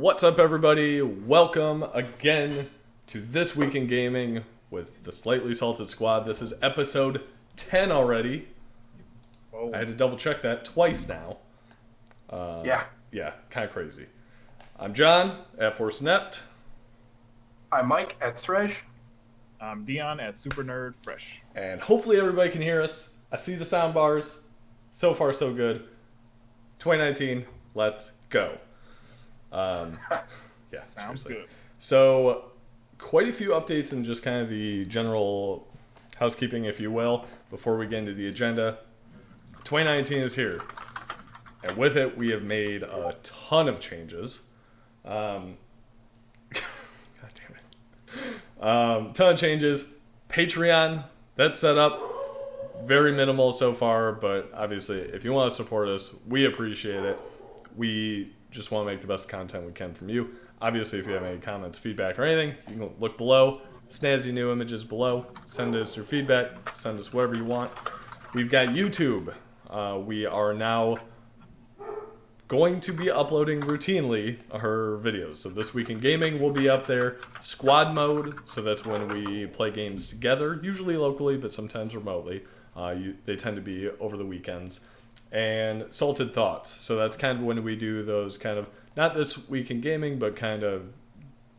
What's up, everybody? Welcome again to This Week in Gaming with the Slightly Salted Squad. This is episode 10 already. Whoa. I had to double check that twice now. Yeah, kind of crazy. I'm John at Force Inept. I'm Mike at Srej. I'm Deion at Super Nerd Fresh. And hopefully everybody can hear us. I see the sound bars. So far, so good. 2019, let's go. Sounds seriously. good. So, quite a few updates and just kind of the general housekeeping, if you will, before we get into the agenda. 2019 is here, and with it, we have made a ton of changes. God damn it. Ton of changes. Patreon, that's set up. Very minimal so far, but obviously, if you want to support us, we appreciate it. We just want to make the best content we can from you. Obviously, if you have any comments, feedback, or anything, you can look below. Snazzy new images below. Send us your feedback. Send us whatever you want. We've got YouTube. We are now going to be uploading routinely our videos. So This Week in Gaming will be up there. Squad mode, so that's when we play games together, usually locally, but sometimes remotely. They tend to be over the weekends. And Salted Thoughts. So that's kind of when we do those kind of, not This Week in Gaming, but kind of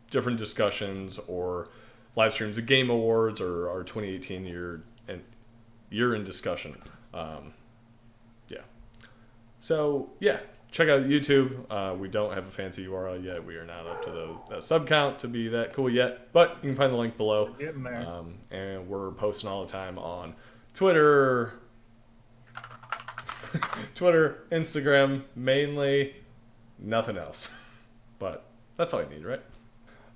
different discussions or live streams of Game Awards or our 2018 year in discussion. So, check out YouTube. We don't have a fancy URL yet. We are not up to that sub count to be that cool yet. But you can find the link below. We're getting there. And we're posting all the time on Twitter, Instagram, mainly, nothing else. But that's all you need, right?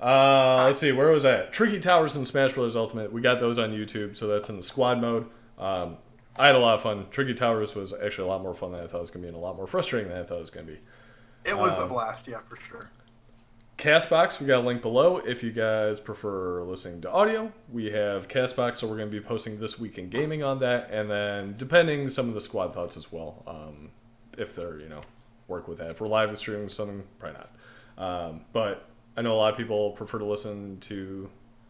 Let's see, where was that? Tricky Towers and Smash Bros. Ultimate. We got those on YouTube, so that's in the squad mode. I had a lot of fun. Tricky Towers was actually a lot more fun than I thought it was going to be and a lot more frustrating than I thought it was going to be. It was a blast, yeah, for sure. Castbox, we got a link below if you guys prefer listening to audio. We have Castbox, so we're going to be posting This Week in Gaming on that, and then depending some of the squad thoughts as well, if they're, work with that. If we're live streaming something, probably not. But I know a lot of people prefer to listen to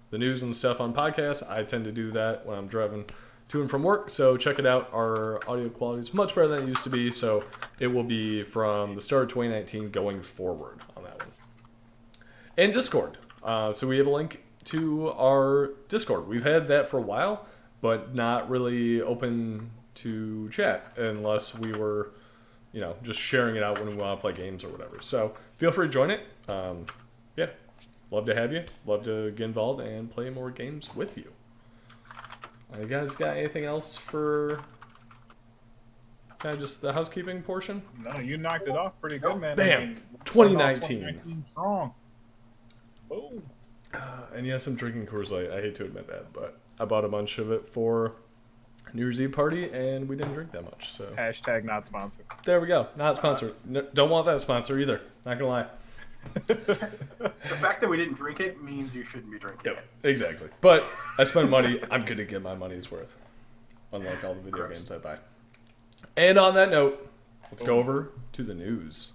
the news and stuff on podcasts. I tend to do that when I'm driving to and from work, so check it out. Our audio quality is much better than it used to be, so it will be from the start of 2019 going forward on that one. And Discord. So we have a link to our Discord. We've had that for a while, but not really open to chat unless we were, just sharing it out when we want to play games or whatever. So feel free to join it. Love to have you. Love to get involved and play more games with you. You guys got anything else for kind of just the housekeeping portion? No, you knocked it off pretty good, man. Bam! 2019. 2019 strong. Boom. And yes, I'm drinking Coors Light. I hate to admit that, but I bought a bunch of it for New Year's Eve party, and we didn't drink that much. So Hashtag not sponsored. there we go. Not sponsored. No, don't want that sponsor either. Not gonna lie. The fact that we didn't drink it means you shouldn't be drinking Yep, exactly. But I spend money. I'm gonna get my money's worth, unlike all the video Gross. games I buy. And on that note, let's go over to the news.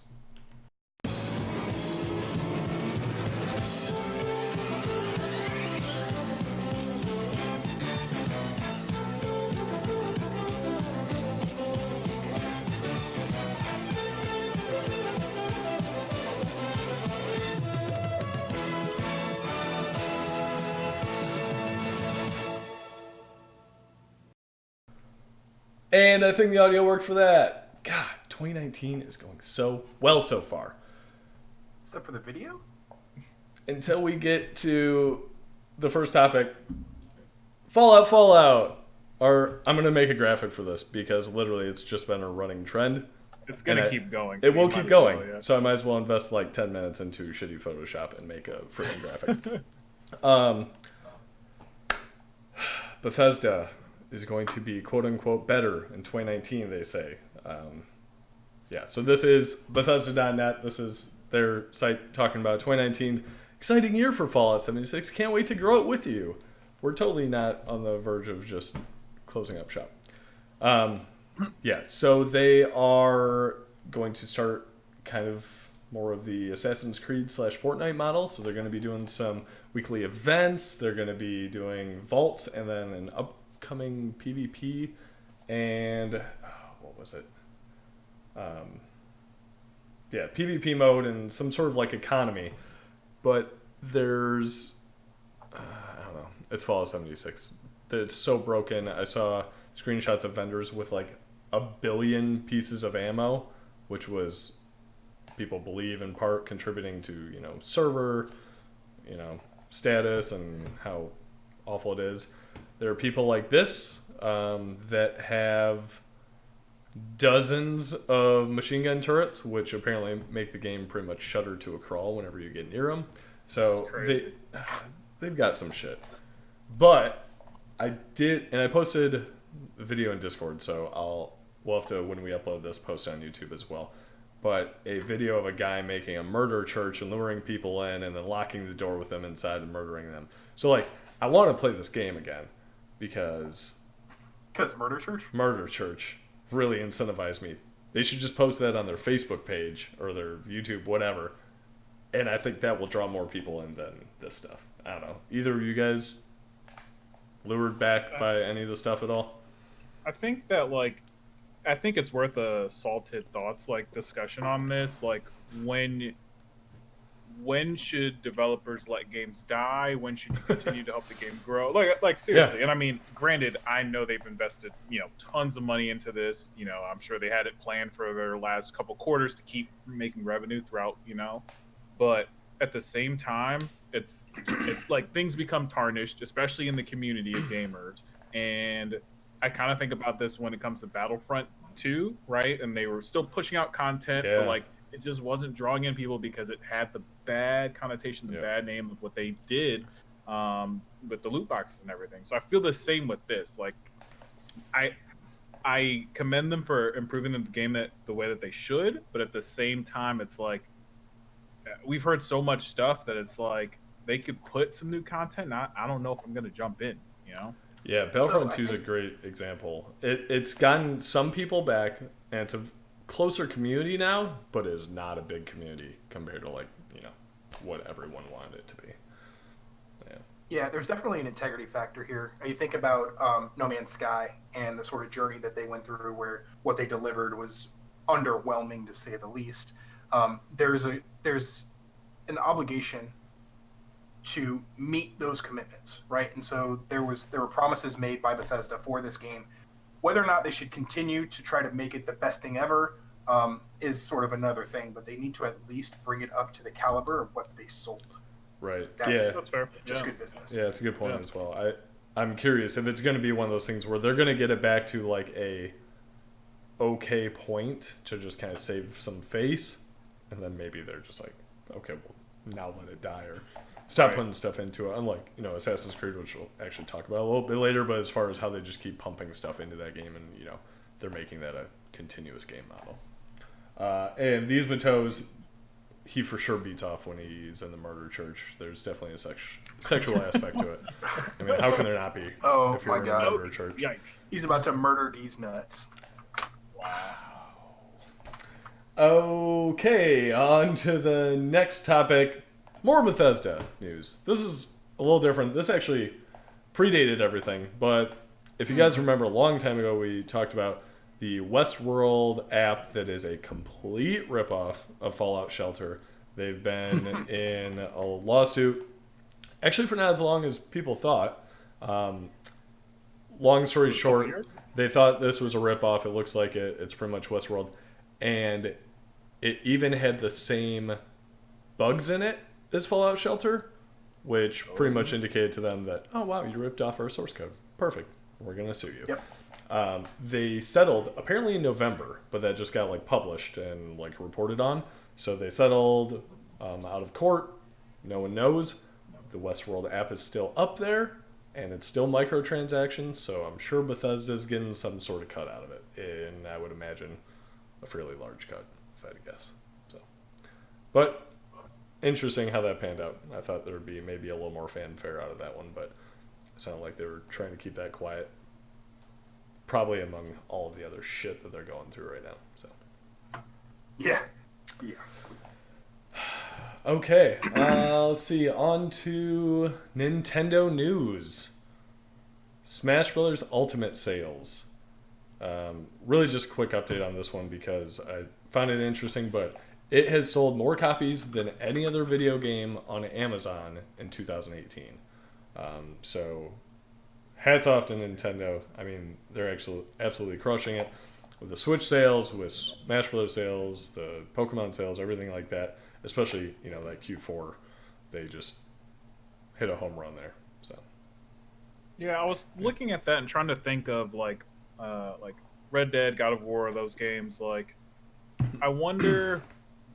And I think the audio worked for that. God, 2019 is going so well so far. Except for the video? Until we get to the first topic, Fallout. Or I'm going to make a graphic for this because literally it's just been a running trend. It's going to keep going. It will keep going. Well, yeah. So I might as well invest like 10 minutes into shitty Photoshop and make a freaking graphic. Bethesda is going to be quote-unquote better in 2019, they say. So this is Bethesda.net. This is their site talking about 2019. Exciting year for Fallout 76. Can't wait to grow it with you. We're totally not on the verge of just closing up shop. So they are going to start kind of more of the Assassin's Creed / Fortnite model. So they're going to be doing some weekly events. They're going to be doing vaults and then an upcoming PvP and what was it? Yeah, PvP mode and some sort of like economy. But there's, I don't know, it's Fallout 76. It's so broken. I saw screenshots of vendors with like 1 billion pieces of ammo, which was, people believe, in part contributing to, server, status and how awful it is. There are people like this that have dozens of machine gun turrets, which apparently make the game pretty much shudder to a crawl whenever you get near them. So they've got some shit. But I posted a video in Discord, so we'll have to, when we upload this, post on YouTube as well. But a video of a guy making a murder church and luring people in and then locking the door with them inside and murdering them. So, like, I want to play this game again because Murder Church really incentivized me. They should just post that on their Facebook page or their YouTube, whatever. And I think that will draw more people in than this stuff. I don't know. Either of you guys lured back by any of the stuff at all? I think that, I think it's worth a salted thoughts, discussion on this. When should developers let games die? When should you continue to help the game grow? Seriously. Yeah. And I mean, granted, I know they've invested, tons of money into this. I'm sure they had it planned for their last couple quarters to keep making revenue throughout, but at the same time, it's like things become tarnished, especially in the community of gamers. And I kind of think about this when it comes to Battlefront 2, right? And they were still pushing out content, but it just wasn't drawing in people because it had the bad connotations, the bad name of what they did with the loot boxes and everything. So I feel the same with this. I commend them for improving the game the way that they should, but at the same time, it's like we've heard so much stuff that it's like they could put some new content. I don't know if I'm going to jump in, Yeah, Battlefront 2 is a great example. It's gotten some people back, and it's a closer community now, but is not a big community compared to what everyone wanted it to be. Yeah, there's definitely an integrity factor here. You think about No Man's Sky and the sort of journey that they went through, where what they delivered was underwhelming, to say the least. There's an obligation to meet those commitments, right? And so there were promises made by Bethesda for this game. Whether or not they should continue to try to make it the best thing ever is sort of another thing, but they need to at least bring it up to the caliber of what they sold. Right. That's fair. Just good business. Yeah, it's a good point as well. I'm curious if it's going to be one of those things where they're going to get it back to a okay point to just kind of save some face, and then maybe they're just like, okay, well, now let it die, or stop putting stuff into it. Unlike, Assassin's Creed, which we'll actually talk about a little bit later, but as far as how they just keep pumping stuff into that game and, they're making that a continuous game model. And these Mateos, he for sure beats off when he's in the murder church. There's definitely a sexual aspect to it. I mean, how can there not be if you're in a murder church? Yikes. He's about to murder these nuts. Wow. Okay, on to the next topic. More Bethesda news. This is a little different. This actually predated everything, but if you guys remember, a long time ago we talked about the Westworld app that is a complete ripoff of Fallout Shelter. They've been in a lawsuit, actually for not as long as people thought. Long story short, they thought this was a ripoff. It looks like it's pretty much Westworld. And it even had the same bugs in it as Fallout Shelter, which pretty much indicated to them that, oh, wow, you ripped off our source code. Perfect. We're going to sue you. Yep. They settled apparently in November, but that just got published and reported on. So they settled out of court. No one knows. The Westworld app is still up there, and it's still microtransactions, so I'm sure Bethesda's getting some sort of cut out of it. And I would imagine a fairly large cut, if I had to guess. But interesting how that panned out. I thought there would be maybe a little more fanfare out of that one, but it sounded like they were trying to keep that quiet. Probably among all of the other shit that they're going through right now. So, yeah. Okay, let's see. On to Nintendo news. Smash Brothers Ultimate sales. Really just a quick update on this one because I found it interesting, but it has sold more copies than any other video game on Amazon in 2018. So hats off to Nintendo. I mean, they're actually absolutely crushing it with the Switch sales, with Smash Brothers sales, the Pokemon sales, everything like that. Especially, that Q4, they just hit a home run there. So Yeah, I was looking at that and trying to think of like Red Dead, God of War, those games. Like, I wonder,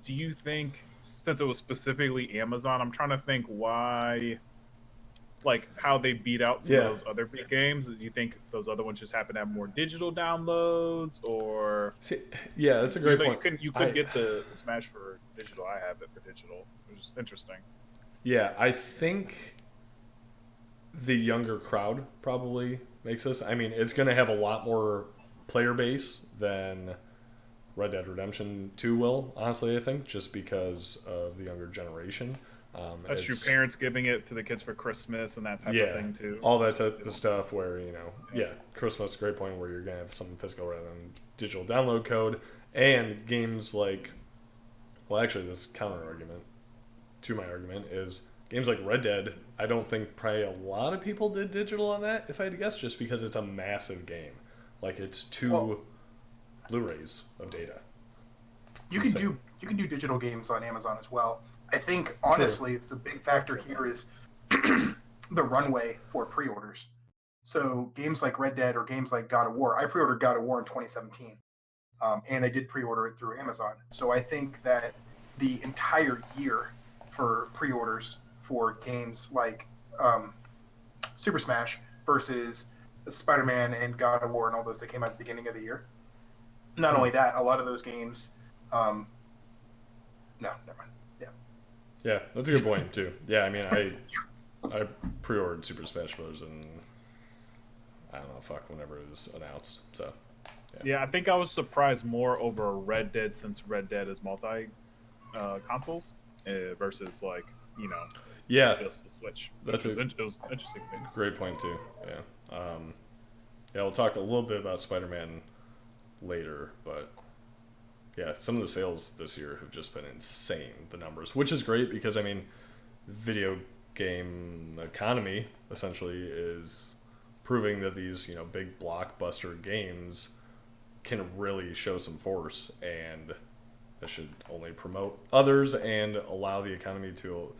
do you think, since it was specifically Amazon, I'm trying to think why, like, how they beat out some of those other big games. Do you think those other ones just happen to have more digital downloads, or? Yeah, that's a great point. You could get the Smash for digital. I have it for digital, which is interesting. Yeah, I think the younger crowd probably makes this. I mean, it's going to have a lot more player base than Red Dead Redemption 2 will, honestly, I think, just because of the younger generation. That's your parents giving it to the kids for Christmas and that type of thing, too. All that type of stuff where, Christmas is a great point where you're going to have something physical rather than digital download code. And games like, well, actually, this counter argument to my argument is games like Red Dead, I don't think probably a lot of people did digital on that, if I had to guess, just because it's a massive game. Like, it's two Blu-rays of data. You can do digital games on Amazon as well. I think, honestly, the big factor here is the runway for pre-orders. So games like Red Dead or games like God of War, I pre-ordered God of War in 2017, and I did pre-order it through Amazon. So I think that the entire year for pre-orders for games like Super Smash versus Spider-Man and God of War and all those that came out at the beginning of the year. Not only that, a lot of those games... no, never mind. Yeah, that's a good point too. Yeah, I mean, I pre-ordered Super Smash Bros. And I don't know, whenever it was announced. So yeah, I think I was surprised more over Red Dead since Red Dead is multi consoles versus just the Switch. It was interesting thing. Great point too. Yeah, we'll talk a little bit about Spider-Man later, but. Yeah, some of the sales this year have just been insane, the numbers, which is great because, I mean, video game economy essentially is proving that these, big blockbuster games can really show some force, and that should only promote others and allow the economy to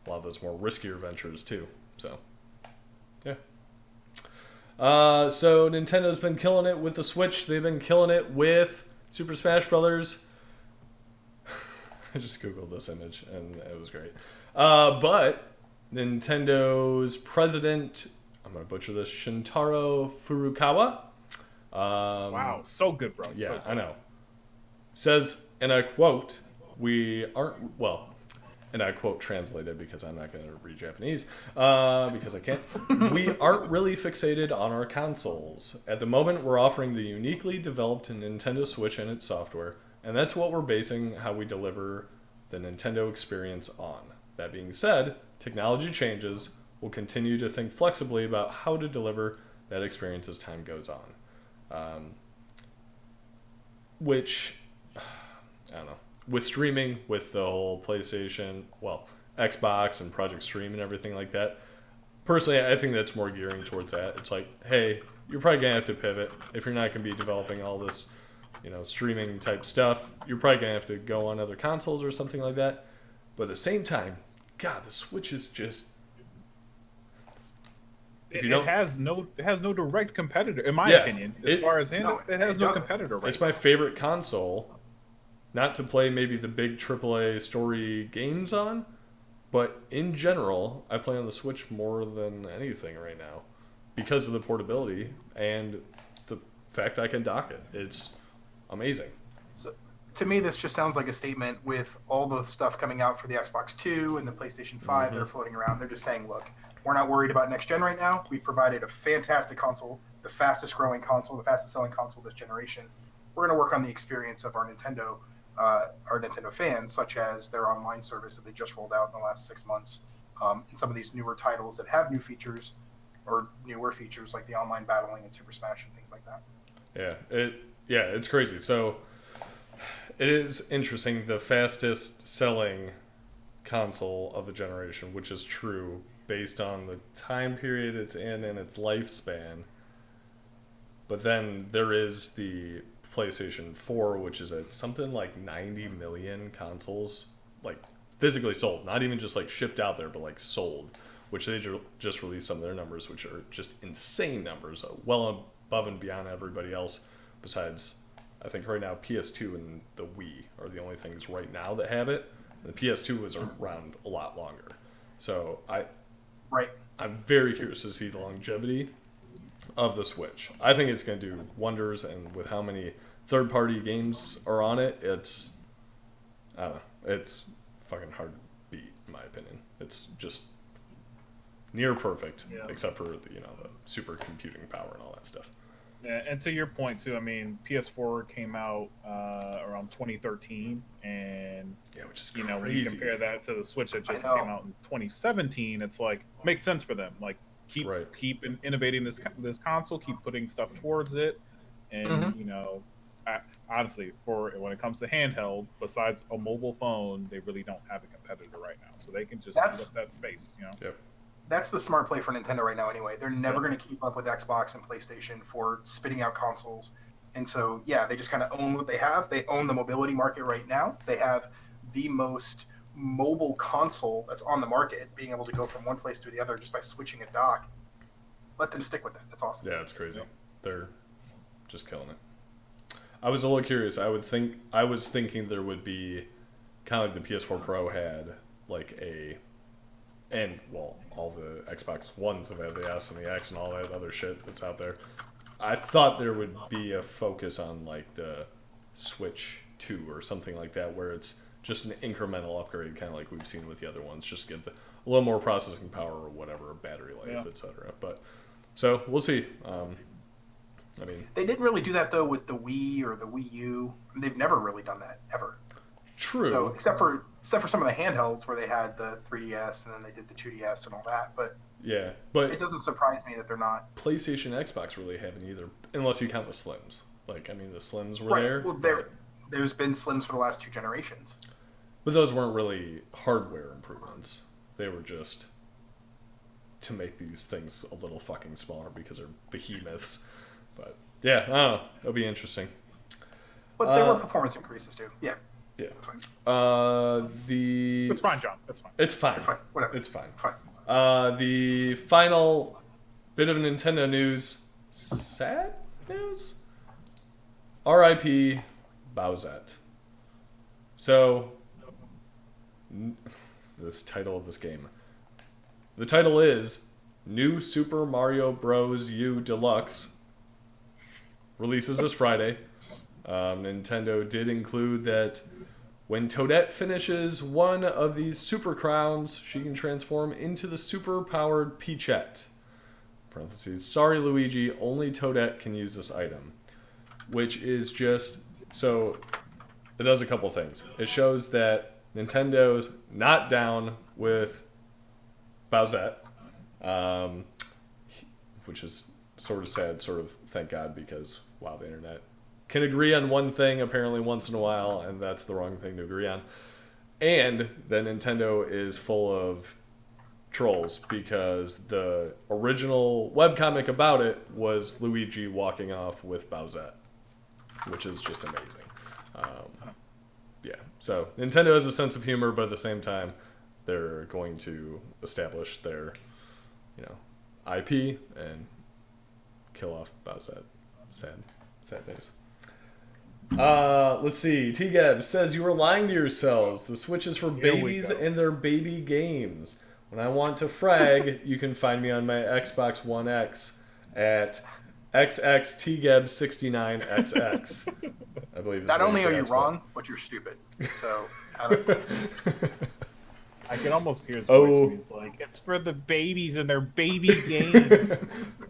allow those more riskier ventures too. So, yeah. So Nintendo's been killing it with the Switch. They've been killing it with Super Smash Brothers. I just googled this image and it was great. But Nintendo's president, I'm gonna butcher this, Shintaro Furukawa. Wow, so good, bro. Yeah, so good. I know. Says, and I quote, and I quote translated because I'm not going to read Japanese, because I can't. We aren't really fixated on our consoles. At the moment, we're offering the uniquely developed Nintendo Switch and its software, and that's what we're basing how we deliver the Nintendo experience on. That being said, technology changes. We'll continue to think flexibly about how to deliver that experience as time goes on. Which, I don't know. With streaming, with the whole PlayStation, Xbox and Project Stream and everything like that, personally, I think that's more gearing towards that. It's like, hey, you're probably going to have to pivot. If you're not going to be developing all this, streaming type stuff, you're probably going to have to go on other consoles or something like that. But at the same time, God, the Switch is just... It has no direct competitor, in my opinion. As far as it has no competitor right It's my favorite console. Not to play maybe the big AAA story games on, but in general, I play on the Switch more than anything right now because of the portability and the fact I can dock it. It's amazing. So, to me, this just sounds like a statement with all the stuff coming out for the Xbox 2 and the PlayStation 5 that are floating around. They're just saying, look, we're not worried about next gen right now. We've provided a fantastic console, the fastest growing console, the fastest selling console this generation. We're going to work on the experience of our Nintendo are Nintendo fans, such as their online service that they just rolled out in the last 6 months, and some of these newer titles that have new features or newer features like the online battling and Super Smash and things like that. It's crazy. So it is interesting. The fastest selling console of the generation, which is true based on the time period it's in and its lifespan. But then there is the PlayStation 4, which is at something like 90 million consoles, like physically sold, not even just like shipped out there, but like sold, which they just released some of their numbers, which are just insane numbers, well above and beyond everybody else. Besides, I think right now PS2 and the Wii are the only things right now that have it. The PS2 was around a lot longer, so I'm very curious to see the longevity of the Switch. I think it's going to do wonders, and with how many third-party games are on it, it's fucking hard to beat, in my opinion. It's just near perfect, except for the super computing power and all that stuff. Yeah, and to your point too, I mean, PS4 came out around 2013, and which is crazy. When you compare that to the Switch that just came out in 2017, it's like makes sense for them. Like keep innovating this console, keep putting stuff towards it, and honestly, for when it comes to handheld, besides a mobile phone, they really don't have a competitor right now, so they can just eat up that space. Yep. That's the smart play for Nintendo right now anyway. They're never going to keep up with Xbox and PlayStation for spitting out consoles. And so, they just kind of own what they have. They own the mobility market right now. They have the most mobile console that's on the market, being able to go from one place to the other just by switching a dock. Let them stick with that. That's awesome. Yeah, it's crazy. They're just killing it. I was a little curious. I was thinking there would be kind of like the PS4 Pro had like all the Xbox Ones have had the S and the X and all that other shit that's out there. I thought there would be a focus on like the Switch 2 or something like that, where it's just an incremental upgrade, kind of like we've seen with the other ones, just get a little more processing power or whatever, battery life, etc. But so we'll see. I mean, they didn't really do that though with the Wii or the Wii U. They've never really done that ever. True. So, except for some of the handhelds where they had the 3DS and then they did the 2DS and all that, but it doesn't surprise me that they're not. PlayStation, Xbox really haven't either, unless you count the Slims. Like, I mean, the Slims were there. Well, there's been Slims for the last 2 generations. But those weren't really hardware improvements. They were just to make these things a little fucking smaller because they're behemoths. But I don't know. It'll be interesting. But there were performance increases too. Yeah. Yeah. That's fine. It's fine, John. That's fine. It's fine. It's fine. Whatever. It's fine. It's fine. The final bit of Nintendo news. Sad news? R.I.P. Bowsette. So, this title of this game. The title is New Super Mario Bros. U Deluxe. Releases this Friday. Nintendo did include that when Toadette finishes one of these super crowns, she can transform into the super-powered Peachette. Parentheses, sorry Luigi, only Toadette can use this item. Which is just... So, it does a couple things. It shows that Nintendo's not down with Bowsette. Which is sort of sad, sort of thank God, because, wow, the internet can agree on one thing apparently once in a while, and that's the wrong thing to agree on. And then Nintendo is full of trolls because the original webcomic about it was Luigi walking off with Bowsette, which is just amazing. So Nintendo has a sense of humor, but at the same time, they're going to establish their, IP and kill off Bowsette. Sad news. Let's see. T-Gab says, you are lying to yourselves. The Switch is for babies and their baby games. When I want to frag, you can find me on my Xbox One X at XXTGab69XX. I believe. Not only are you wrong, but you're stupid. So, I don't know. I can almost hear his voice when he's like, it's for the babies and their baby games.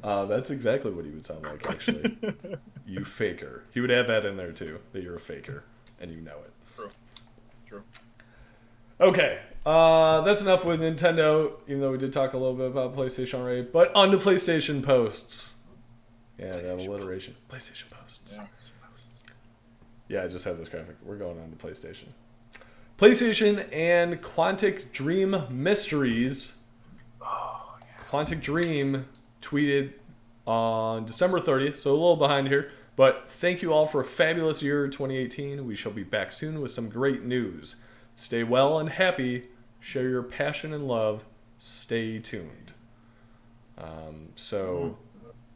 That's exactly what he would sound like, actually. You faker. He would have that in there, too, that you're a faker, and you know it. Okay. That's enough with Nintendo, even though we did talk a little bit about PlayStation already. But on to PlayStation posts. Yeah, that alliteration. PlayStation posts. Yeah, I just had this graphic. We're going on to PlayStation. PlayStation and Quantic Dream Mysteries. Oh, yeah. Quantic Dream tweeted on December 30th, so a little behind here. But thank you all for a fabulous year 2018. We shall be back soon with some great news. Stay well and happy. Share your passion and love. Stay tuned. So,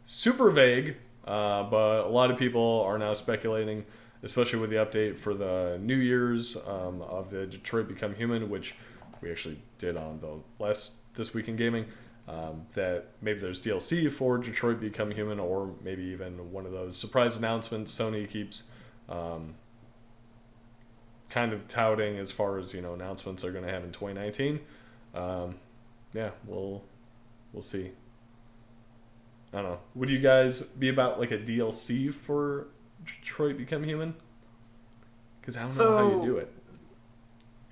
super vague, but a lot of people are now speculating, especially with the update for the New Year's of the Detroit Become Human, which we actually did on the This Week in Gaming, that maybe there's DLC for Detroit Become Human, or maybe even one of those surprise announcements Sony keeps kind of touting as far as, announcements they're going to have in 2019. Yeah, we'll see. I don't know. Would you guys be about like a DLC for Detroit Become Human? Because I don't know how you do it.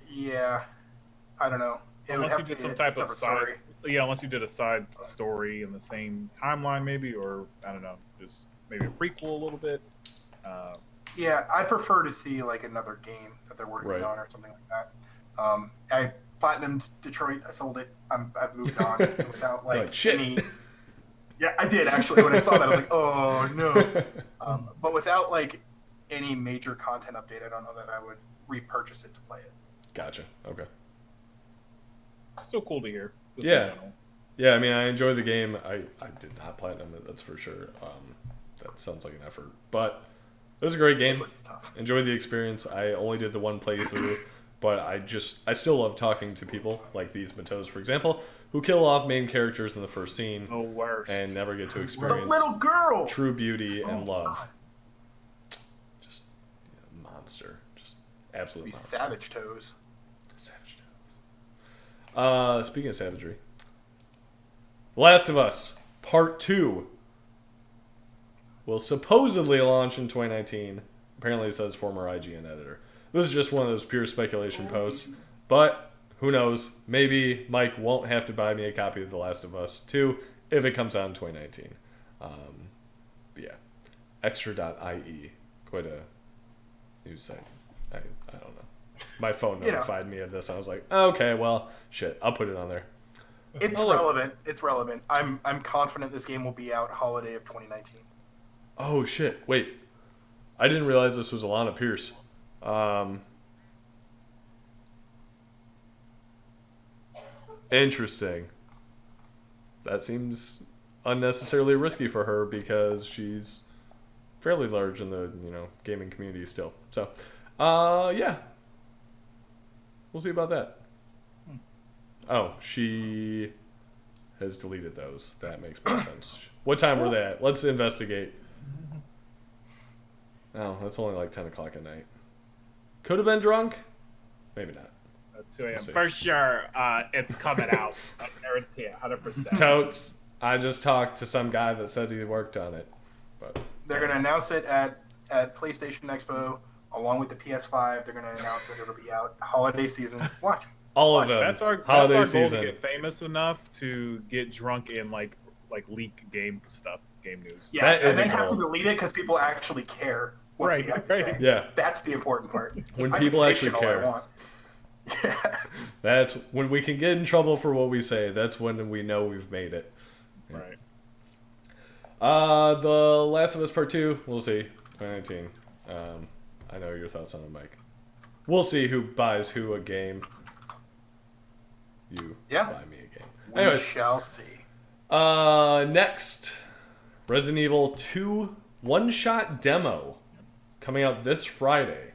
Yeah, I don't know. Unless you did some type of side, unless you did a side story in the same timeline, maybe, or I don't know, just maybe a prequel a little bit. Yeah, I prefer to see like another game that they're working on or something like that. I platinumed Detroit. I sold it. I've moved on and without like any. Yeah, I did actually. When I saw that, I was like, "Oh no!" But without like any major content update, I don't know that I would repurchase it to play it. Gotcha. Okay. Still cool to hear. Yeah. Yeah, I mean, I enjoy the game. I did not platinum it, that's for sure. That sounds like an effort. But it was a great game. It was tough. Enjoyed the experience. I only did the one playthrough, but I still love talking to people, like these Matos, for example, who kill off main characters in the first scene. The worst. And never get to experience the little girl. True beauty and love. God. Just monster. Just absolute These monster. savage toes. Savage toes. Speaking of savagery, Last of Us Part 2 will supposedly launch in 2019. Apparently it says former IGN editor. This is just one of those pure speculation posts, but who knows? Maybe Mike won't have to buy me a copy of The Last of Us 2 if it comes out in 2019. But yeah, extra.ie, quite a news site. I don't know. My phone notified me of this. I was like, okay, well, shit, I'll put it on there. It's relevant. It's relevant. I'm confident this game will be out holiday of 2019. Oh shit! Wait, I didn't realize this was Alana Pierce. Interesting. That seems unnecessarily risky for her because she's fairly large in the gaming community still. So, yeah, we'll see about that. Oh, she has deleted those. That makes more sense. What time were they at? Let's investigate. Oh, that's only like 10 o'clock at night. Could have been drunk. Maybe not. That's 2 a.m. For sure, it's coming out. I guarantee it, 100%. Totes. I just talked to some guy that said he worked on it. But they're going to announce it at PlayStation Expo along with the PS5. They're going to announce that it'll be out holiday season. Watch. All of them. That's our goal to get famous enough to get drunk in like leak game stuff, game news. Yeah, and then have to delete it because people actually care. Right. Yeah. That's the important part. When people actually care. Yeah. That's when we can get in trouble for what we say. That's when we know we've made it. Yeah. Right. The Last of Us Part 2, we'll see. 2019. I know your thoughts on it, Mike. We'll see who buys who a game. You buy me a game. Anyways, we shall see. Next, Resident Evil 2 one-shot demo coming out this Friday.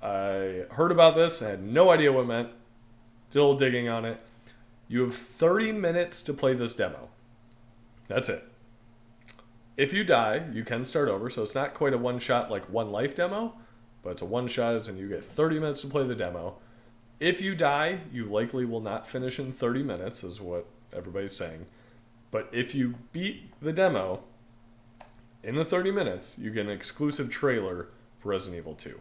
I heard about this and had no idea what it meant. Did a little digging on it. You have 30 minutes to play this demo. That's it. If you die, you can start over, so it's not quite a one-shot like One Life demo, but it's a one-shot as in you get 30 minutes to play the demo. If you die, you likely will not finish in 30 minutes, is what everybody's saying. But if you beat the demo in the 30 minutes, you get an exclusive trailer for Resident Evil 2.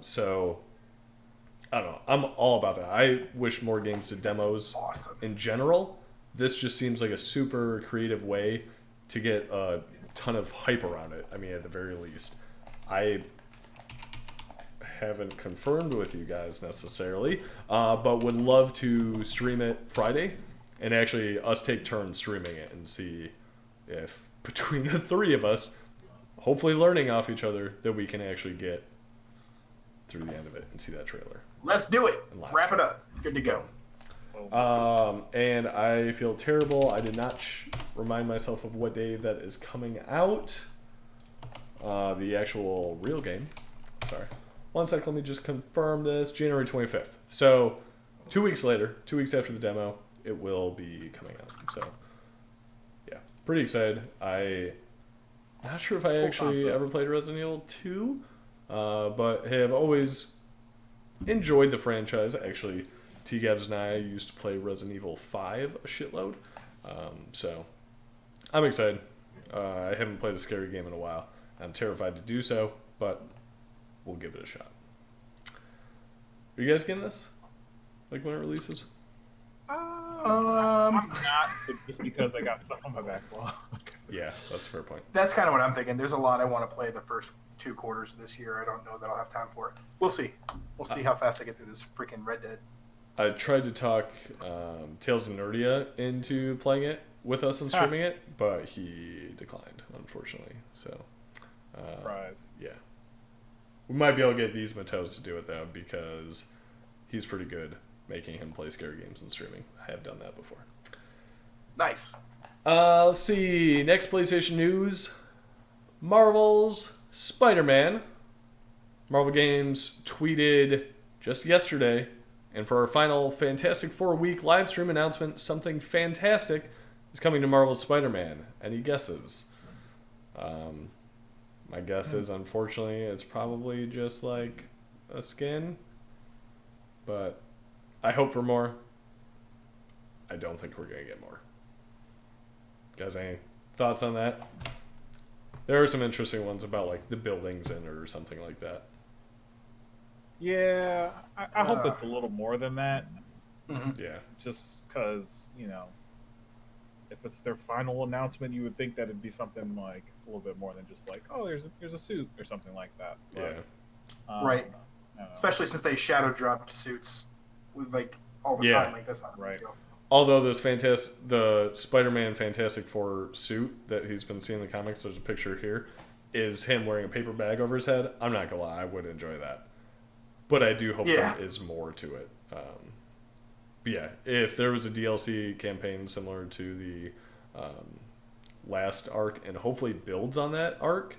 So I don't know. I'm all about that. I wish more games did demos in general. This just seems like a super creative way to get a ton of hype around it. I mean, at the very least. I haven't confirmed with you guys necessarily, but would love to stream it Friday and actually us take turns streaming it and see if between the three of us, hopefully learning off each other, that we can actually get through the end of it and see that trailer. Let's do it. Wrap it up. It's good to go. And I feel terrible. I did not remind myself of what day that is coming out. The actual real game. Sorry. One sec, let me just confirm this. January 25th. So 2 weeks later, 2 weeks after the demo, it will be coming out. So yeah, pretty excited. Not sure if I actually ever played Resident Evil 2, but have always enjoyed the franchise. Actually, T-Gabs and I used to play Resident Evil 5 a shitload. So I'm excited. I haven't played a scary game in a while. I'm terrified to do so, but we'll give it a shot. Are you guys getting this? Like when it releases? I'm not, just because I got stuff on my backlog. Yeah, that's a fair point. That's kind of what I'm thinking. There's a lot I want to play the first 2 quarters of this year. I don't know that I'll have time for it. We'll see. We'll see how fast I get through this freaking Red Dead. I tried to talk Tales of Nerdia into playing it with us and streaming it, but he declined, unfortunately. So, surprise. Yeah. We might be able to get these Matos to do it, though, because he's pretty good making him play scary games and streaming. I have done that before. Nice. Let's see. Next PlayStation news. Marvel's Spider-Man. Marvel Games tweeted just yesterday, and for our final Fantastic Four week live stream announcement, something fantastic is coming to Marvel's Spider-Man. Any guesses? My guess is, unfortunately, it's probably just like a skin, but I hope for more. I don't think we're going to get more. Guys, any thoughts on that? There are some interesting ones about like the buildings in it or something like that. Yeah, I hope it's a little more than that. Mm-hmm. Yeah. Just because, if it's their final announcement, you would think that it'd be something like a little bit more than just like, oh, there's a suit or something like that. But, yeah. Right. Especially since they shadow dropped suits with like all the time. Like that's not right. Although the Spider-Man Fantastic Four suit that he's been seeing in the comics, there's a picture here, is him wearing a paper bag over his head. I'm not gonna lie, I would enjoy that. But I do hope there is more to it. But yeah, if there was a DLC campaign similar to the last arc, and hopefully builds on that arc,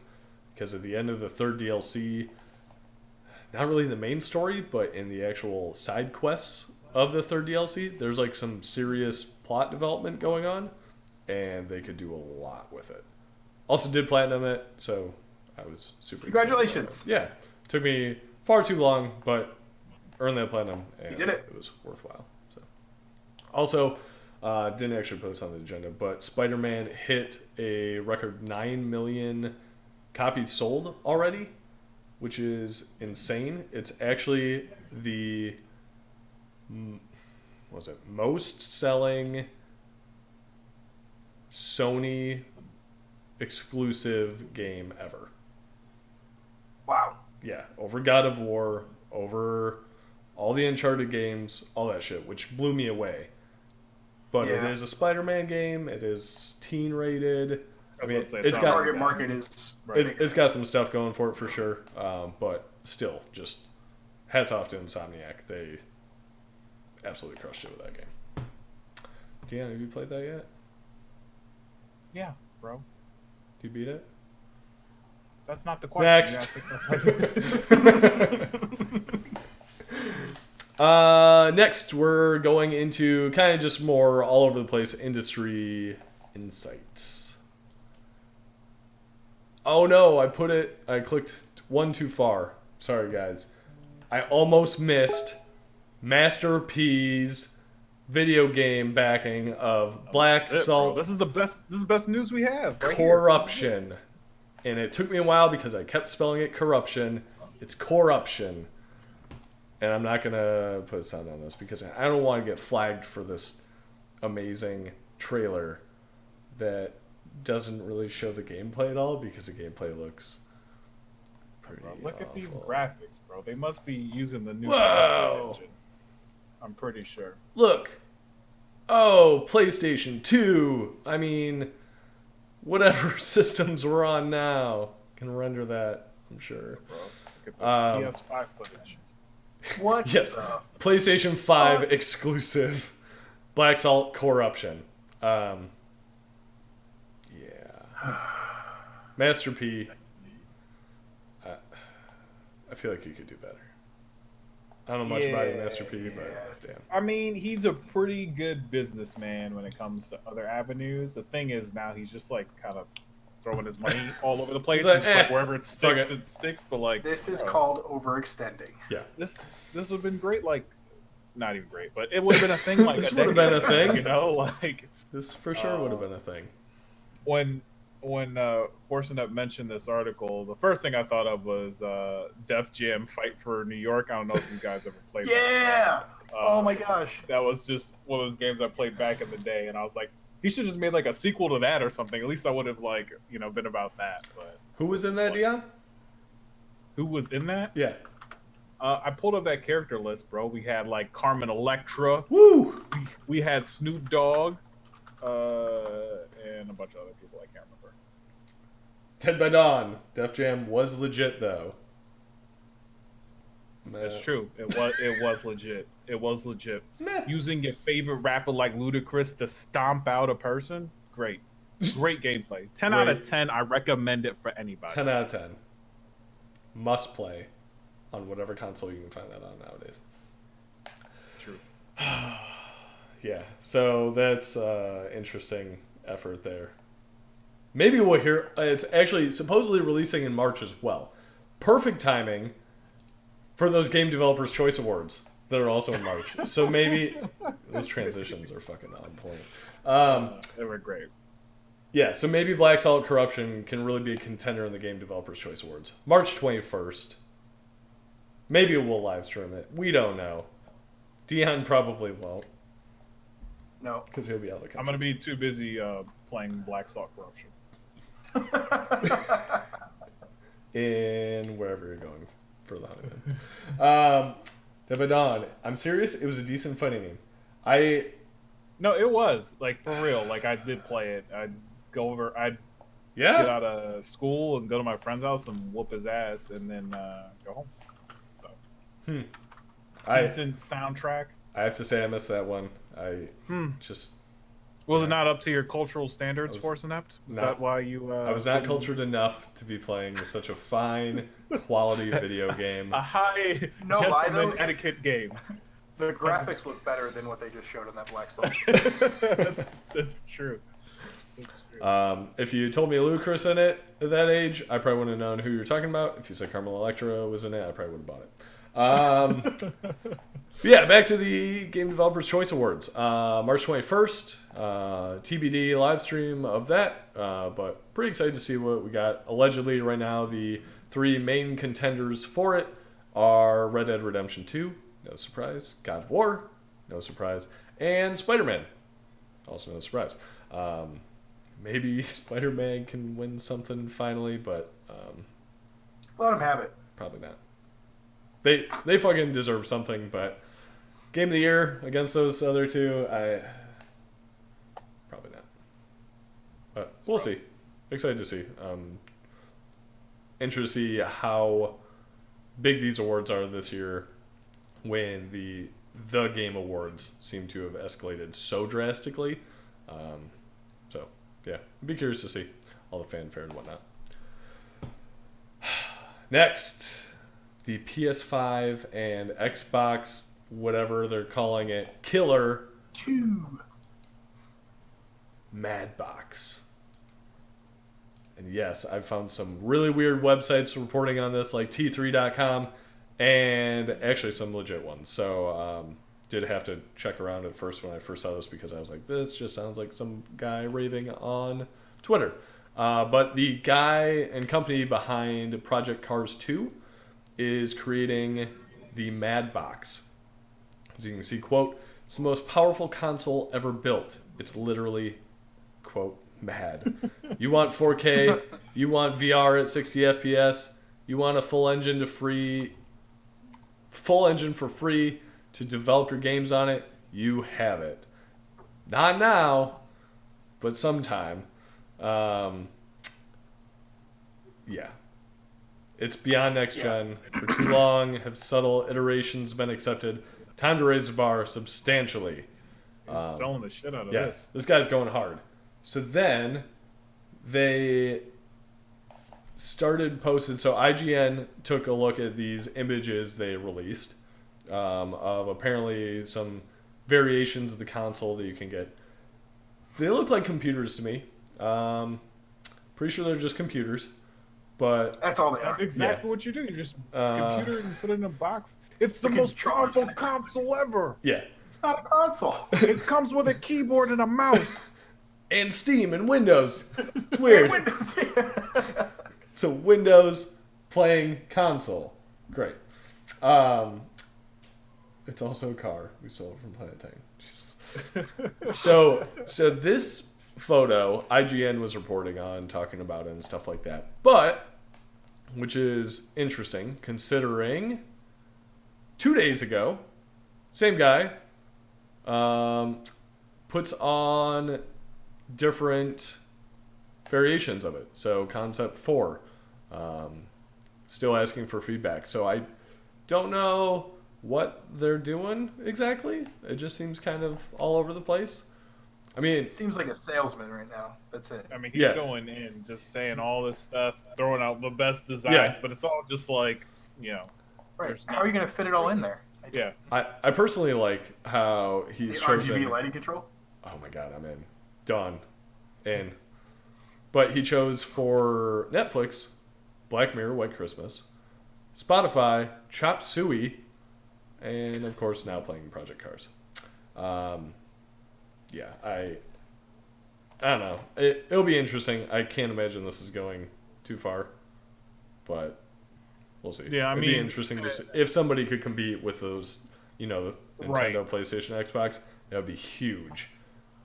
because at the end of the third DLC, not really in the main story, but in the actual side quests of the third DLC, there's like some serious plot development going on, and they could do a lot with it. Also did platinum it, so I was super Congratulations. excited. Yeah, took me far too long, but earned that platinum, and you did it. It was worthwhile. So, also, didn't actually put this on the agenda, but Spider-Man hit a record 9 million copies sold already, which is insane. It's actually the most selling Sony exclusive game ever. Wow. Yeah, over God of War, over all the Uncharted games, all that shit, which blew me away. But it is a Spider-Man game. It is teen rated. I mean, it's got target market is. It's got some stuff going for it for sure. But still, just hats off to Insomniac. They absolutely crushed it with that game. Deion, have you played that yet? Yeah, bro. Did you beat it? That's not the question. Next. Next, we're going into kind of just more all over the place industry insights. Oh no, I clicked one too far. Sorry, guys. I almost missed Master P's video game backing of Black Salt. This is the best news we have. Right Corruption. Here. And it took me a while because I kept spelling it corruption. It's corruption. and I'm not gonna put a sound on this because I don't want to get flagged for this amazing trailer that doesn't really show the gameplay at all because the gameplay looks pretty Look awful. at these graphics, bro. They must be using the new Whoa! engine. I'm pretty sure. Look. Oh, PlayStation 2. I mean, whatever systems we're on now can render that, I'm sure. Bro, look at this PS5 footage. What? Yes. PlayStation 5 exclusive Black Salt Corruption. Yeah. Master P. I feel like you could do better. I don't know much about you, Master P, but damn. I mean, he's a pretty good businessman when it comes to other avenues. The thing is, now he's just like kind of throwing his money all over the place. Like, and just, like, wherever it sticks, it sticks. But like, This is called overextending. Yeah. This would have been great. Like, not even great, but it would have been a thing. Like, This a would have decade been a ago, thing. you know, like This for sure would have been a thing. when Forcinet mentioned this article, the first thing I thought of was Def Jam Fight for New York. I don't know if you guys ever played that. Yeah! Oh my gosh. That was just one of those games I played back in the day, and I was like, he should just made like a sequel to that or something. At least I would have like, been about that. But Who was in that, Deion? who was in that? Yeah. I pulled up that character list, bro. We had like Carmen Electra. Woo! We had Snoop Dogg, and a bunch of other people I can't remember. Dead by Dawn. Def Jam was legit though. That's true. It was legit. It was legit. Meh. Using your favorite rapper like Ludacris to stomp out a person, great gameplay. 10 out of 10. I recommend it for anybody. 10 out of 10. Must play on whatever console you can find that on nowadays. True. Yeah, so that's interesting effort there. Maybe we'll hear. It's actually supposedly releasing in March as well. Perfect timing for those Game Developers Choice Awards that are also in March. So maybe those transitions are fucking on point. They were great. Yeah, so maybe Black Salt Corruption can really be a contender in the Game Developers Choice Awards. March 21st. Maybe we'll live stream it. We don't know. Deion probably won't. No. Because he'll be out of the country. I'm going to be too busy playing Black Salt Corruption. In wherever you're going for the honeymoon. Dead by Dawn. I'm serious. It was a decent fighting game. No, it was. Like, for real. Like, I did play it. I'd get out of school and go to my friend's house and whoop his ass and then go home. So. Decent soundtrack. I have to say I missed that one. Was it not up to your cultural standards, Force Inept? Is that why you... I was not cultured enough to be playing such a fine, quality video game. A high gentleman etiquette game. The graphics look better than what they just showed on that Black Salt. That's true. If you told me Ludacris in it at that age, I probably wouldn't have known who you were talking about. If you said Carmel Electra was in it, I probably would have bought it. Yeah, back to the Game Developers Choice Awards. March 21st, TBD live stream of that. But pretty excited to see what we got. Allegedly, right now, the three main contenders for it are Red Dead Redemption 2, no surprise. God of War, no surprise. And Spider-Man, also no surprise. Maybe Spider-Man can win something finally, but... let him have it. Probably not. They fucking deserve something, but... Game of the Year against those other two, probably not. But we'll see. Excited to see. Interested to see how big these awards are this year when the Game Awards seem to have escalated so drastically. So, yeah. I'd be curious to see all the fanfare and whatnot. Next, the PS5 and Xbox, whatever they're calling it, killer Madbox. And yes, I've found some really weird websites reporting on this, like T3.com, and actually some legit ones. So, did have to check around at first when I first saw this because I was like, this just sounds like some guy raving on Twitter. But the guy and company behind Project Cars 2 is creating the Mad Box. As you can see, quote, it's the most powerful console ever built. It's literally, quote, mad. You want 4K, you want VR at 60 FPS, you want a full engine for free to develop your games on it, you have it. Not now, but sometime. Yeah. It's beyond next gen. For too long, have subtle iterations been accepted? Time to raise the bar substantially. He's selling the shit out of this. This guy's going hard. So then they started posting. So IGN took a look at these images they released of apparently some variations of the console that you can get. They look like computers to me. Pretty sure they're just computers. But that's all they are. That's exactly what you do. You just computer and put it in a box. It's the most powerful console ever. Yeah. It's not a console. It comes with a keyboard and a mouse. And Steam and Windows. It's weird. Windows. It's a Windows playing console. Great. It's also a car we stole from Planet Tank. Jesus. So this photo, IGN was reporting on, talking about it and stuff like that. But, which is interesting, considering 2 days ago, same guy puts on different variations of it. So Concept 4, still asking for feedback. So I don't know what they're doing exactly. It just seems kind of all over the place. I mean, it seems like a salesman right now. That's it. I mean, he's going in, just saying all this stuff, throwing out the best designs, but it's all just like, Right. How are you going to fit it all in there? Yeah. I personally like how he's chosen RGB lighting control. Oh my god, I'm in. Done. In. But he chose for Netflix, Black Mirror, White Christmas, Spotify, Chop Suey, and of course now playing Project Cars. Yeah, I don't know. It'll be interesting. I can't imagine this is going too far, but we'll see. Yeah, It'd be interesting to see if somebody could compete with those, Nintendo, PlayStation, Xbox. That would be huge.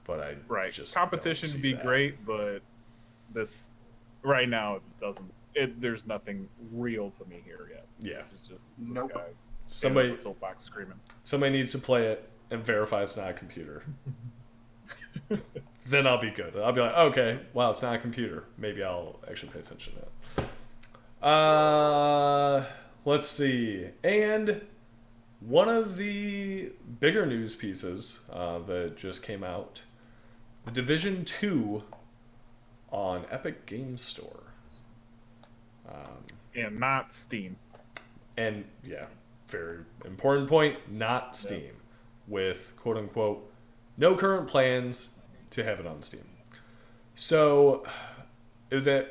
But I just competition would be great, but this right now it doesn't. There's nothing real to me here yet. Yeah, it's just nope. This guy somebody in the soapbox screaming. Somebody needs to play it and verify it's not a computer. Then I'll be good. I'll be like, okay, wow, it's not a computer. Maybe I'll actually pay attention to that. Let's see. And one of the bigger news pieces that just came out, The Division 2 on Epic Games Store. And not Steam. And, yeah, very important point, not Steam. Yep. With, quote-unquote, no current plans to have it on Steam. So, I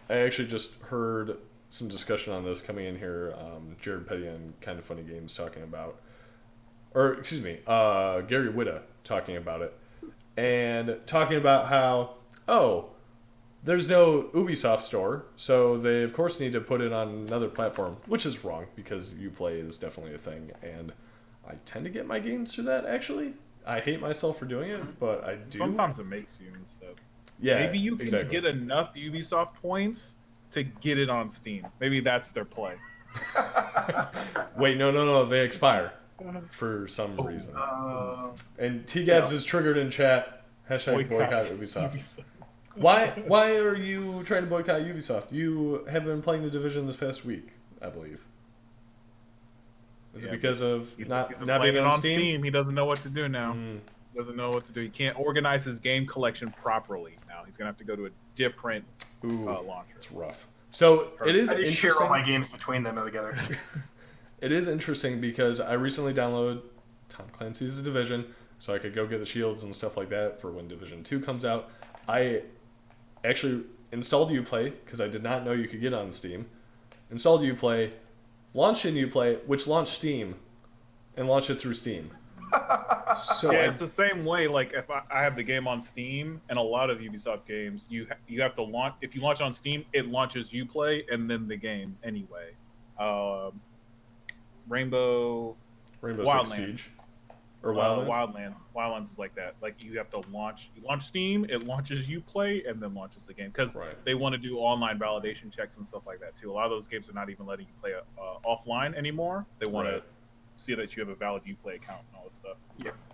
actually just heard some discussion on this coming in here. Jared Petty on Kind of Funny Games talking about, Gary Whitta talking about it, and talking about how, there's no Ubisoft store, so they of course need to put it on another platform, which is wrong because Uplay is definitely a thing, and I tend to get my games through that, actually. I hate myself for doing it, but I do. Sometimes it makes you instead. Yeah, maybe you can get enough Ubisoft points to get it on Steam. Maybe that's their play. Wait, no, they expire for some reason. And T-Gabs is triggered in chat. Hashtag boycott Ubisoft. Why are you trying to boycott Ubisoft? You have been playing The Division this past week, I believe. Is it because of not being on Steam? He doesn't know what to do now. He doesn't know what to do. He can't organize his game collection properly now. He's going to have to go to a different launcher. It's rough. So it is interesting. Share all my games between them together. It is interesting because I recently downloaded Tom Clancy's The Division so I could go get the shields and stuff like that for when Division 2 comes out. I actually installed Uplay because I did not know you could get on Steam. Installed Uplay, launched in Uplay, which launched Steam, and launched it through Steam. So it's the same way. Like if I have the game on Steam, and a lot of Ubisoft games, you have to launch. If you launch on Steam, it launches Uplay and then the game anyway. Rainbow Rainbow Wildlands. Six Siege. Or Wildlands? Wildlands is like that. Like you have to launch Steam, it launches Uplay, and then launches the game because they want to do online validation checks and stuff like that too. A lot of those games are not even letting you play offline anymore. They want to see that you have a valid Uplay account and all this stuff.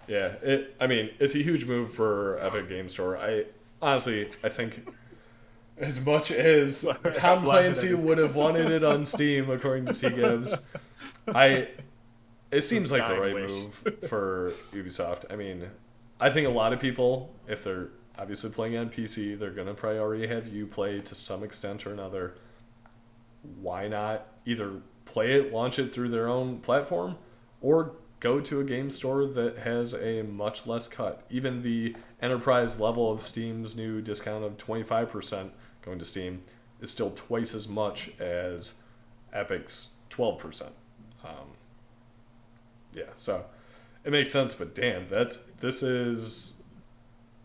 Yeah. It's a huge move for Epic Game Store. I think as much as Tom Clancy would have wanted it on Steam, according to T-Gibbs, it seems like the right move for Ubisoft. I mean, I think a lot of people, if they're obviously playing on PC, they're going to probably already have Uplay to some extent or another. Why not either play it, launch it through their own platform, or go to a game store that has a much less cut? Even the enterprise level of Steam's new discount of 25% going to Steam is still twice as much as Epic's 12%. So it makes sense, but damn, this is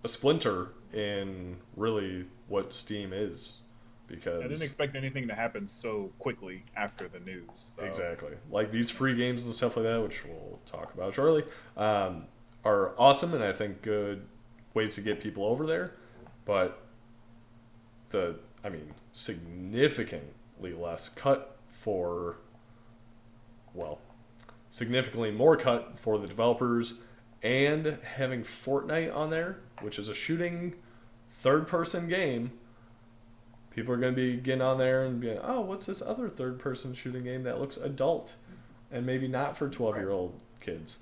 a splinter in really what Steam is, because I didn't expect anything to happen so quickly after the news. So. Exactly. Like these free games and stuff like that, which we'll talk about shortly, are awesome and I think good ways to get people over there, but significantly less cut for, significantly more cut for the developers, and having Fortnite on there, which is a shooting third-person game, people are going to be getting on there and be like, oh, what's this other third-person shooting game that looks adult and maybe not for 12-year-old kids?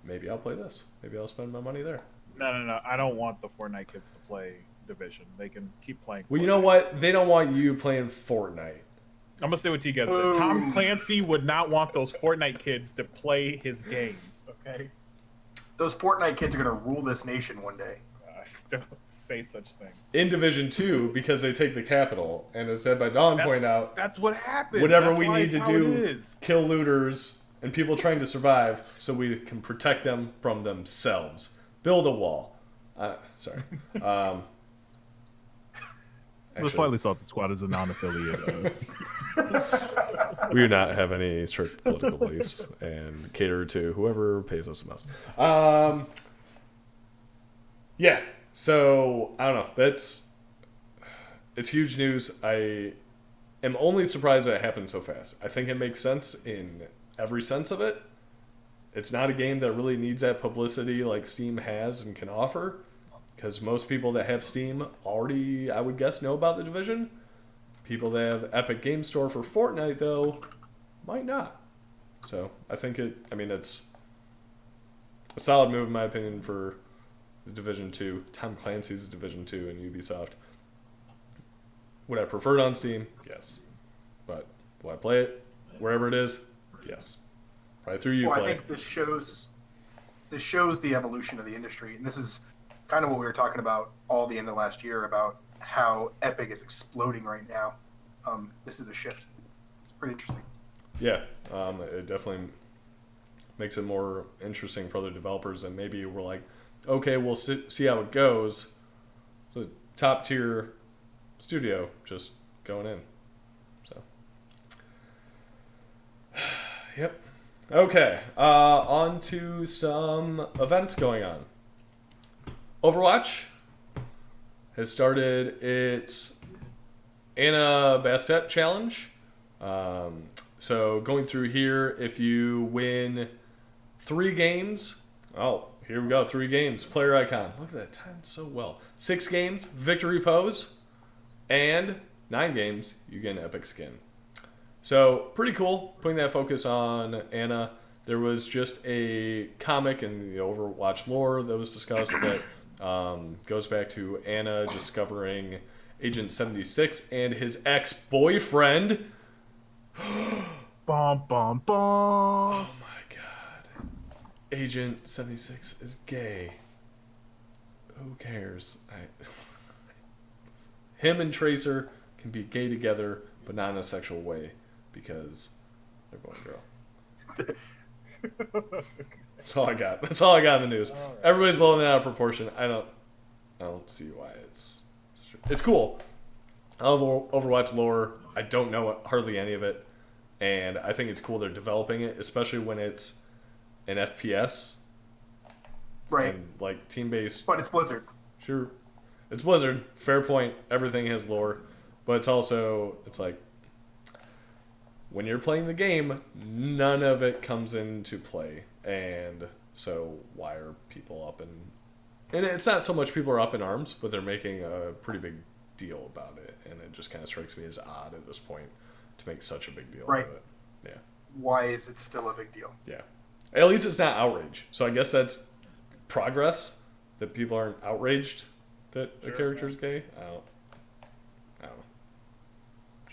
Maybe I'll play this. Maybe I'll spend my money there. No. I don't want the Fortnite kids to play Division. They can keep playing Well, Fortnite. You know what? They don't want you playing Fortnite. I'm going to say what T-Guys said. Tom Clancy would not want those Fortnite kids to play his games, okay? Those Fortnite kids are going to rule this nation one day. Don't say such things. In Division 2, because they take the capital, and as Dead by Dawn pointed out, that's what happened. Whatever we need to do, kill looters and people trying to survive so we can protect them from themselves. Build a wall. Sorry. The Slightly Salted Squad is a non-affiliate. We do not have any strict political beliefs and cater to whoever pays us the most. Yeah, so I don't know. It's huge news. I am only surprised that it happened so fast. I think it makes sense in every sense of it. It's not a game that really needs that publicity like Steam has and can offer, because most people that have Steam already, I would guess, know about the Division. People that have Epic Game Store for Fortnite, though, might not. So I think it's a solid move, in my opinion, for the Division 2. Tom Clancy's Division 2 and Ubisoft. Would I prefer it on Steam? Yes. But will I play it wherever it is? Yes. Probably through Uplay. Well, I think this shows the evolution of the industry, and this is kind of what we were talking about all the end of last year about how Epic is exploding right now. This is a shift. It's pretty interesting. Yeah, it definitely makes it more interesting for other developers, and maybe we're like, okay, we'll see how it goes. The top tier studio just going in. So, yep. Okay, on to some events going on. Overwatch has started its Anna Bastet challenge. So going through here, if you win 3 games, here we go, 3 games, player icon. Look at that, timed so well. 6 games, victory pose, and 9 games, you get an epic skin. So pretty cool, putting that focus on Anna. There was just a comic in the Overwatch lore that was discussed that goes back to Anna discovering Agent 76 and his ex-boyfriend. Bum, bum, bum. Oh my god. Agent 76 is gay. Who cares? Him and Tracer can be gay together, but not in a sexual way, because they're boy and girl. That's all I got. That's all I got in the news. Right. Everybody's blowing it out of proportion. I don't see why it's cool. I love Overwatch lore. I don't know hardly any of it, and I think it's cool they're developing it, especially when it's an FPS. Right. And, like, team-based. But it's Blizzard. Sure. It's Blizzard. Fair point. Everything has lore. But it's also, it's like, when you're playing the game, none of it comes into play. And so why are people up in... And it's not so much people are up in arms, but they're making a pretty big deal about it. And it just kind of strikes me as odd at this point to make such a big deal right. out of it. Yeah. Why is it still a big deal? Yeah. At least it's not outrage. So I guess that's progress, that people aren't outraged that a character's gay. I don't know.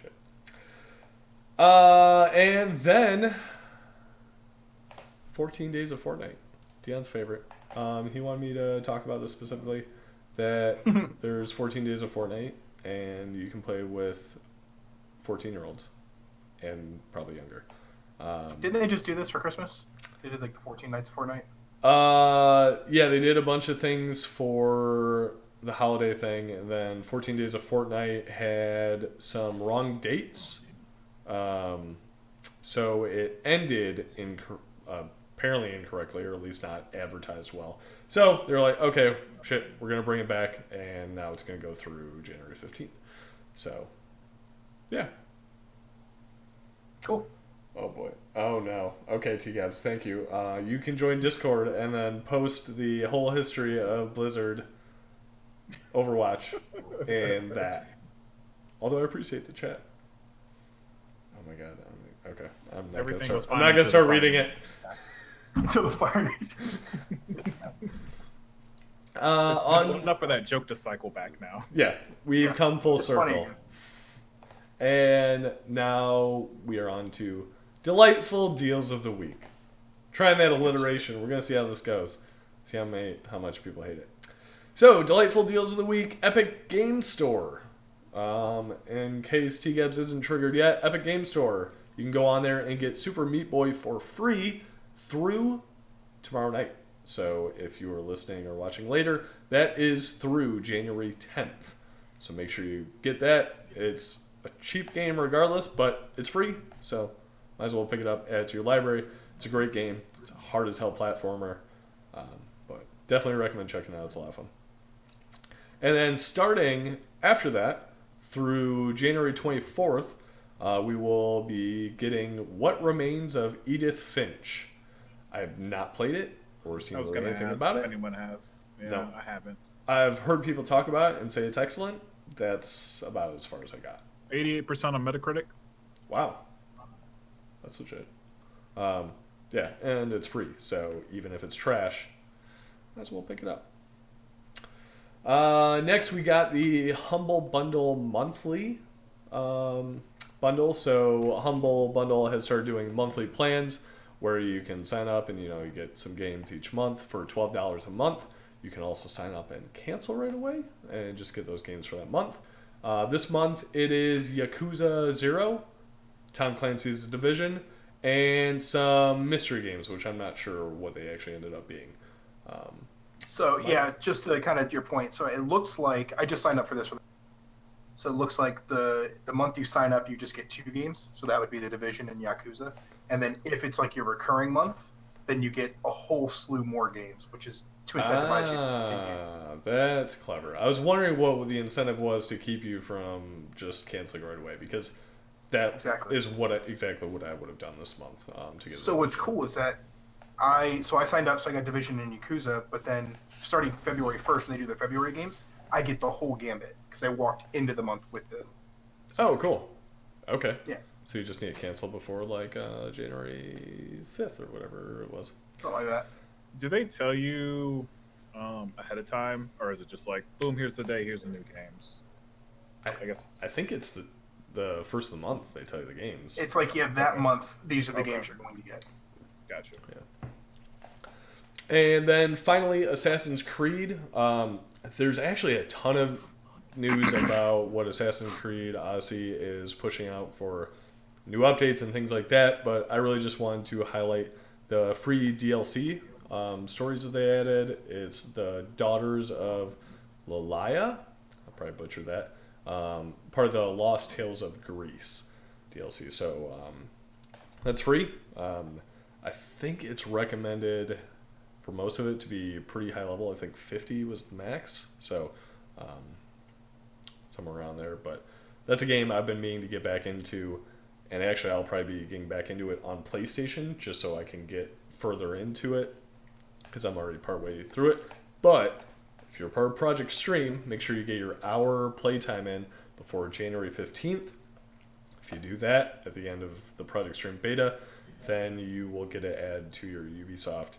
Shit. And then 14 Days of Fortnite. Deion's favorite. He wanted me to talk about this specifically, that there's 14 Days of Fortnite, and you can play with 14-year-olds, and probably younger. Didn't they just do this for Christmas? They did like the 14 Nights of Fortnite? Yeah, they did a bunch of things for the holiday thing, and then 14 Days of Fortnite had some wrong dates. So it ended apparently incorrectly, or at least not advertised well. So they're like, okay, shit, we're going to bring it back, and now it's going to go through January 15th. So, yeah. Cool. Oh boy. Oh no. Okay, T-Gabs, thank you. You can join Discord and then post the whole history of Blizzard, Overwatch, and that. Although I appreciate the chat. Oh my god. Okay. I'm not going to start reading it. Until the fire. Enough of that joke to cycle back now. Yeah. We've come full circle. And now we are on to delightful deals of the week. Trying that alliteration. We're going to see how this goes. See how much people hate it. So, delightful deals of the week. Epic Game Store. In case T-Gabs isn't triggered yet, Epic Game Store. You can go on there and get Super Meat Boy for free through tomorrow night. So, if you are listening or watching later, that is through January 10th. So, make sure you get that. It's a cheap game regardless, but it's free. So, might as well pick it up, add it to your library. It's a great game. It's a hard as hell platformer. But definitely recommend checking it out. It's a lot of fun. And then starting after that, through January 24th, we will be getting What Remains of Edith Finch. I have not played it or seen anything about it. If anyone has. Yeah, no. I haven't. I've heard people talk about it and say it's excellent. That's about as far as I got. 88% on Metacritic. Wow. That's legit. Yeah, and it's free, so even if it's trash, might as well pick it up. Next, we got the Humble Bundle monthly bundle. So Humble Bundle has started doing monthly plans where you can sign up and you get some games each month for $12 a month. You can also sign up and cancel right away and just get those games for that month. This month it is Yakuza 0, Tom Clancy's Division, and some mystery games, which I'm not sure what they actually ended up being. Just to kind of your point, so it looks like I just signed up for this. So it looks like the month you sign up, you just get 2 games. So that would be the Division and Yakuza. And then if it's like your recurring month, then you get a whole slew more games, which is to incentivize you to continue. That's clever. I was wondering what the incentive was to keep you from just canceling right away, because that is exactly what I would have done this month to get. So what's cool is that I signed up, so I got Division and Yakuza, but then starting February 1st, when they do their February games, I get the whole gambit because I walked into the month with the. Oh, cool. Okay. Yeah. So you just need to cancel before January 5th or whatever it was. Something like that. Do they tell you ahead of time, or is it just like, boom, here's the day, here's the new games? I guess. I think it's the first of the month they tell you the games. It's like, that month, these are the games you're going to get. Gotcha. Yeah. And then finally, Assassin's Creed. There's actually a ton of news about what Assassin's Creed Odyssey is pushing out for new updates and things like that, but I really just wanted to highlight the free DLC stories that they added. It's the Daughters of Lilaya. I'll probably butcher that. Part of the Lost Tales of Greece DLC. So That's free. I think it's recommended for most of it to be pretty high level. I think 50 was the max, so somewhere around there. But that's a game I've been meaning to get back into, and actually I'll probably be getting back into it on PlayStation just so I can get further into it because I'm already partway through it. But if you're part of Project Stream, make sure you get your hour playtime in before January 15th. If you do that at the end of the Project Stream beta, then you will get it added to your Ubisoft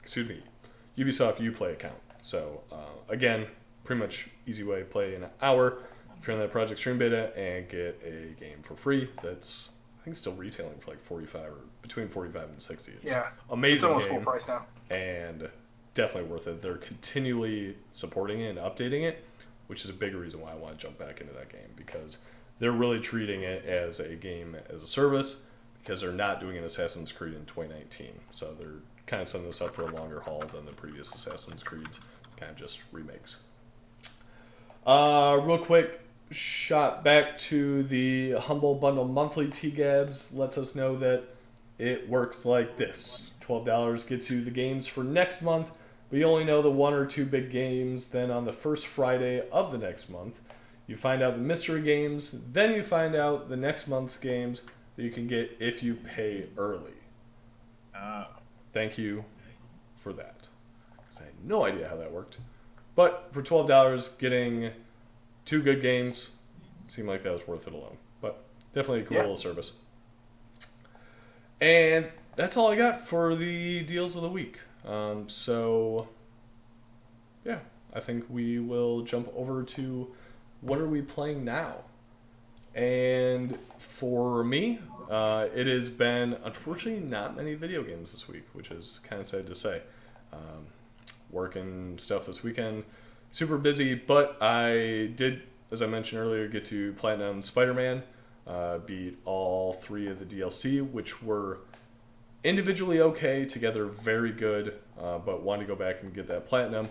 Uplay account. So again, pretty much easy way to play in an hour if you're in that Project Stream beta and get a game for free. That's I think still retailing for like 45 or between 45 and 60. It's amazing. It's almost game, full price now, and definitely worth it. They're continually supporting it and updating it, which is a big reason why I want to jump back into that game, because they're really treating it as a game as a service, because they're not doing an Assassin's Creed in 2019. So they're kind of setting this up for a longer haul than the previous Assassin's Creeds, kind of just remakes. Real quick, shot back to the Humble Bundle Monthly TGABs lets us know that it works like this. $12 gets you the games for next month, but you only know the one or two big games. Then on the first Friday of the next month, you find out the mystery games. Then you find out the next month's games that you can get if you pay early. Thank you for that, because I had no idea how that worked. But for $12, getting two good games seemed like that was worth it alone. But definitely a cool little service. And that's all I got for the deals of the week. So, yeah, I think we will jump over to what are we playing now. And for me, it has been, unfortunately, not many video games this week, which is kind of sad to say. Working stuff this weekend, super busy, but I did, as I mentioned earlier, get to Platinum Spider-Man, beat all 3 of the DLC, which were individually okay, together very good, but wanted to go back and get that Platinum.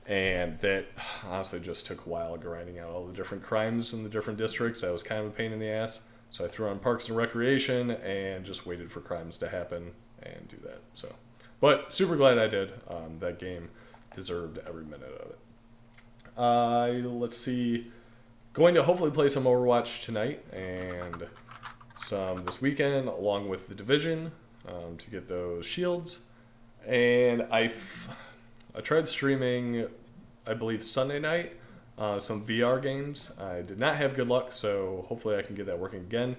And that honestly just took a while grinding out all the different crimes in the different districts. That was kind of a pain in the ass. So I threw on Parks and Recreation and just waited for crimes to happen and do that. So, but super glad I did. That game deserved every minute of it. Let's see. Going to hopefully play some Overwatch tonight and some this weekend, along with The Division, to get those shields. And I tried streaming, I believe, Sunday night, some VR games. I did not have good luck, so hopefully I can get that working again.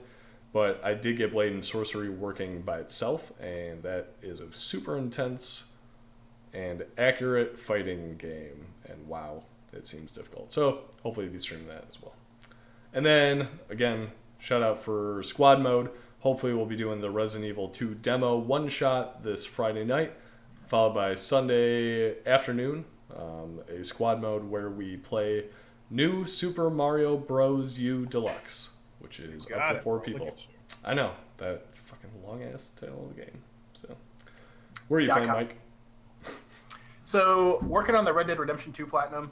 But I did get Blade and Sorcery working by itself, and that is a super intense and accurate fighting game. And wow, it seems difficult. So hopefully you'll be streaming that as well. And then, again, shout out for Squad Mode. Hopefully we'll be doing the Resident Evil 2 demo one-shot this Friday night, followed by Sunday afternoon, a squad mode where we play New Super Mario Bros. U Deluxe, which is up to 4 people. I know, that fucking long-ass title of the game. So, where are you playing, Mike? So, working on the Red Dead Redemption 2 Platinum.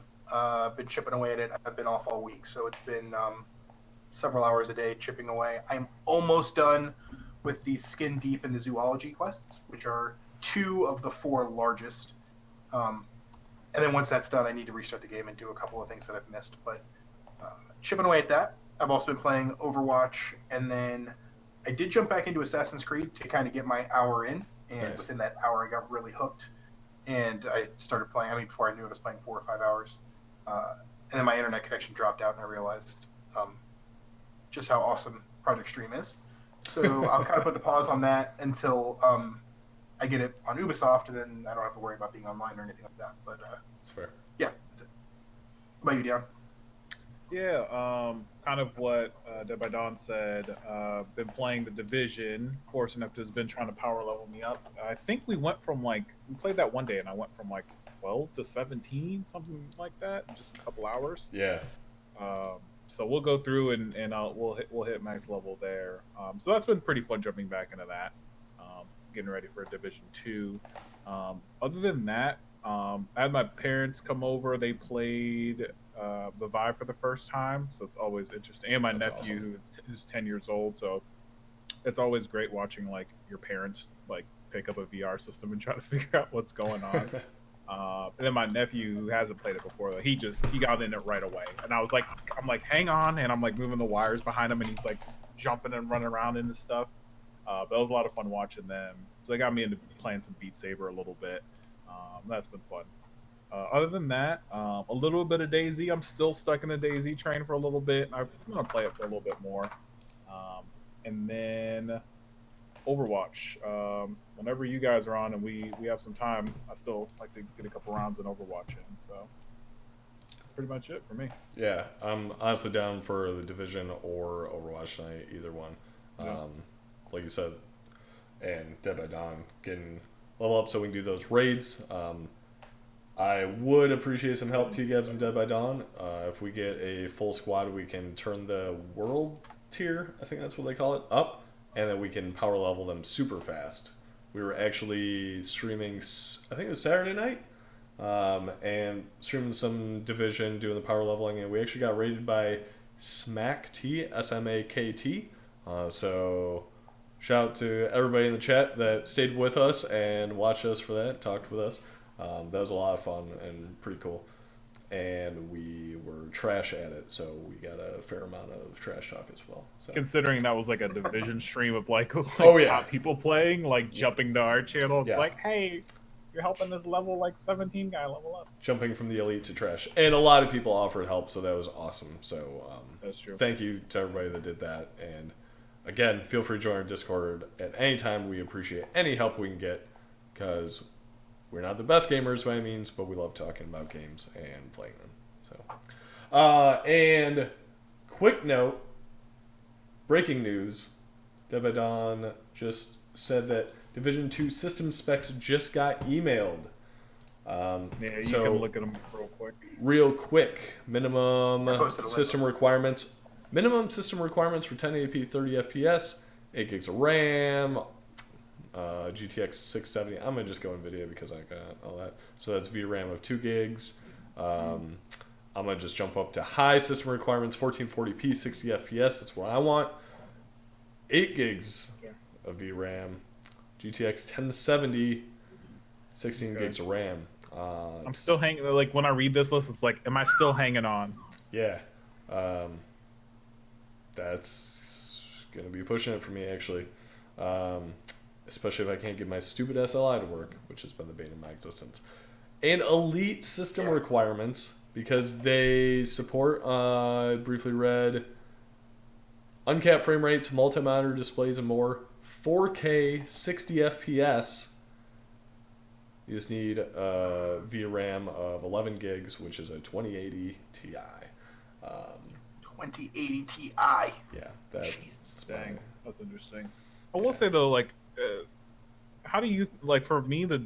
Been chipping away at it. I've been off all week, so it's been several hours a day chipping away. I'm almost done with the Skin Deep in the Zoology quests, which are 2 of the 4 largest. And then once that's done, I need to restart the game and do a couple of things that I've missed. But chipping away at that. I've also been playing Overwatch, and then I did jump back into Assassin's Creed to kind of get my hour in. And within that hour, I got really hooked. And I started playing. I mean, before I knew it, I was playing 4 or 5 hours. And then my internet connection dropped out, and I realized just how awesome Project Stream is. So I'll kind of put the pause on that until I get it on Ubisoft, and then I don't have to worry about being online or anything like that. But that's fair. Yeah, that's it. What about you, Deion? Yeah, kind of what Dead by Dawn said. Been playing The Division. Force Inept has been trying to power level me up. I think we played that one day, and I went from 12 to 17, something like that, in just a couple hours. Yeah. So we'll go through and we'll hit max level there. So that's been pretty fun jumping back into that. Getting ready for Division 2. Other than that, I had my parents come over. They played the Vive for the first time, so it's always interesting. And my nephew, awesome, who's 10 years old, so it's always great watching like your parents like pick up a VR system and try to figure out what's going on. And then my nephew, who hasn't played it before, though, he got in it right away. And I'm like, hang on, and I'm like moving the wires behind him, and he's like jumping and running around into stuff. But it was a lot of fun watching them. So they got me into playing some Beat Saber a little bit. That's been fun. Other than that, a little bit of DayZ. I'm still stuck in the DayZ train for a little bit. I'm gonna play it for a little bit more. And then Overwatch. Whenever you guys are on and we have some time, I still like to get a couple rounds in Overwatch in. So that's pretty much it for me. Yeah, I'm honestly down for the Division or Overwatch tonight, either one. Yeah. Like you said, and Dead by Dawn getting level up so we can do those raids. I would appreciate some help, T-Gabs and Dead by Dawn. If we get a full squad, we can turn the world tier, I think that's what they call it, up, and then we can power level them super fast. We were actually streaming, I think it was Saturday night, and streaming some Division, doing the power leveling, and we actually got rated by SmackT, S-M-A-K-T. So shout out to everybody in the chat that stayed with us and watched us for that, talked with us. That was a lot of fun and pretty cool. And we were trash at it, so we got a fair amount of trash talk as well. So. Considering that was like a Division stream of like top people playing, like jumping to our channel, it's like, hey, you're helping this level like 17 guy level up. Jumping from the elite to trash, and a lot of people offered help, so that was awesome. So that's true. Thank you to everybody that did that, and again, feel free to join our Discord at any time. We appreciate any help we can get, because we're not the best gamers by any means, but we love talking about games and playing them. So, and quick note, breaking news, Dead by Dawn just said that Division 2 system specs just got emailed. You can look at them real quick. Minimum system requirements for 1080p 30 FPS, 8 gigs of RAM, GTX 670. I'm gonna just go NVIDIA because I got all that. So that's VRAM of 2 gigs. I'm gonna just jump up to high system requirements, 1440p 60 FPS. That's what I want. 8 gigs of VRAM, GTX 1070, 16 gigs of RAM. I'm still hanging. Like when I read this list, it's like, am I still hanging on? Yeah, that's gonna be pushing it for me actually. Especially if I can't get my stupid SLI to work, which has been the bane of my existence. And elite system requirements, because they support, briefly read, uncapped frame rates, multi-monitor displays, and more. 4K, 60 FPS. You just need a VRAM of 11 gigs, which is a 2080 Ti. 2080 Ti. Yeah, that's interesting. I will say though, like, how do you like? For me, the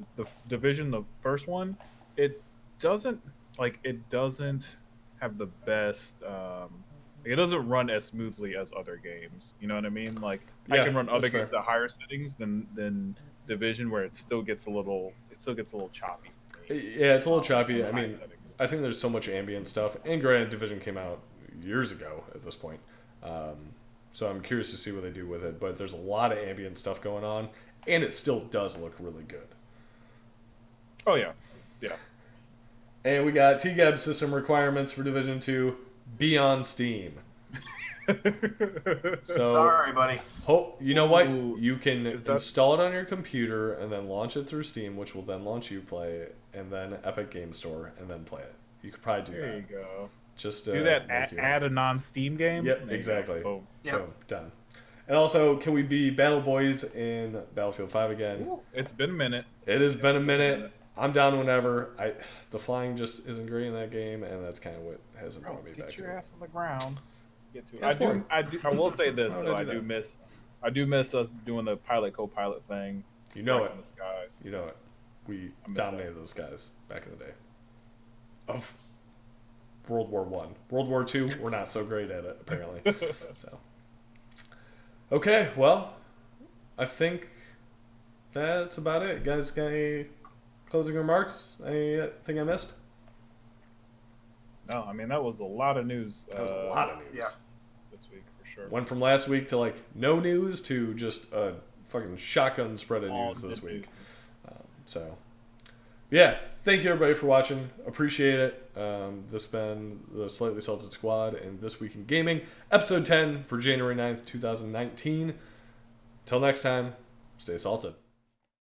Division, the first one, it doesn't have the best. It doesn't run as smoothly as other games. You know what I mean? Like I can run other games at higher settings than Division, where it still gets a little choppy. Yeah, it's a little choppy. I mean, I think there's so much ambient stuff. And granted, Division came out years ago at this point. So I'm curious to see what they do with it. But there's a lot of ambient stuff going on, and it still does look really good. Oh, yeah. Yeah. And we got TGAB system requirements for Division 2 beyond Steam. So, sorry, buddy. You know what? You can install it on your computer and then launch it through Steam, which will then launch Uplay, and then Epic Game Store, and then play it. You could probably do that. There you go. Just do that. Add a non-Steam game. Yep, exactly. Boom. Boom. Done. And also, can we be Battle Boys in Battlefield 5 again? Ooh, it's been a minute. It has been a minute. I'm down whenever. The flying just isn't great in that game, and that's kind of what hasn't brought me back to it. Get your ass on the ground. I will say this though. I do miss us doing the pilot co-pilot thing. You know it. In the skies. You know it. We dominated those guys back in the day. Of World War I. World War II, we're not so great at it apparently. So. Okay, well, I think that's about it. Guys, got any closing remarks? Anything I missed? No, I mean that was a lot of news. That was a lot of news this week for sure. Went from last week to like no news to just a fucking shotgun spread of All news this good week. news. So, yeah, thank you everybody for watching. Appreciate it. This has been the Slightly Salted Squad and This Week in Gaming, episode 10 for January 9th, 2019. Till next time, stay salted.